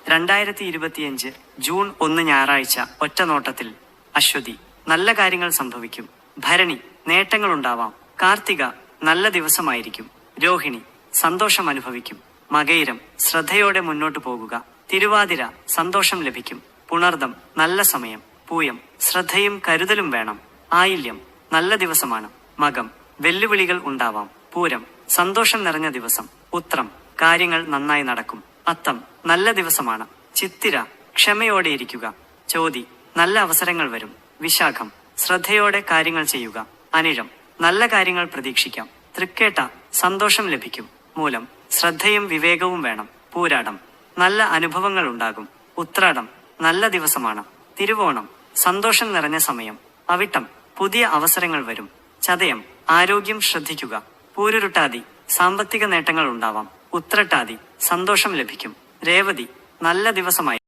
2025 June 1 ഞായറാഴ്ച. ഒറ്റനോട്ടത്തിൽ അശ്വതി നല്ല കാര്യങ്ങൾ സംഭവിക്കും. ഭരണി നേട്ടങ്ങളുണ്ടാവാം. കാർത്തിക നല്ല ദിവസമായിരിക്കും. രോഹിണി സന്തോഷം അനുഭവിക്കും. മകയിരം ശ്രദ്ധയോടെ മുന്നോട്ടു പോകുക. തിരുവാതിര സന്തോഷം ലഭിക്കും. പുണർദം നല്ല സമയം. പൂയം ശ്രദ്ധയും കരുതലും വേണം. ആയില്യം നല്ല ദിവസമാണ്. മകം വെല്ലുവിളികൾ ഉണ്ടാവാം. പൂരം സന്തോഷം നിറഞ്ഞ ദിവസം. ഉത്രം കാര്യങ്ങൾ നന്നായി നടക്കും. അത്തം നല്ല ദിവസമാണ്. ചിത്തിര ക്ഷമയോടെ ഇരിക്കുക. ചോതി നല്ല അവസരങ്ങൾ വരും. വിശാഖം ശ്രദ്ധയോടെ കാര്യങ്ങൾ ചെയ്യുക. അനിഴം നല്ല കാര്യങ്ങൾ പ്രതീക്ഷിക്കാം. തൃക്കേട്ട സന്തോഷം ലഭിക്കും. മൂലം ശ്രദ്ധയും വിവേകവും വേണം. പൂരാടം നല്ല അനുഭവങ്ങൾ ഉണ്ടാകും. ഉത്രാടം നല്ല ദിവസമാണ്. തിരുവോണം സന്തോഷം നിറഞ്ഞ സമയം. അവിട്ടം പുതിയ അവസരങ്ങൾ വരും. ചതയം ആരോഗ്യം ശ്രദ്ധിക്കുക. പൂരുരുട്ടാതി സാമ്പത്തിക നേട്ടങ്ങൾ ഉണ്ടാവാം. ഉത്രട്ടാതി സന്തോഷം ലഭിക്കും. രേവതി നല്ല ദിവസമായി.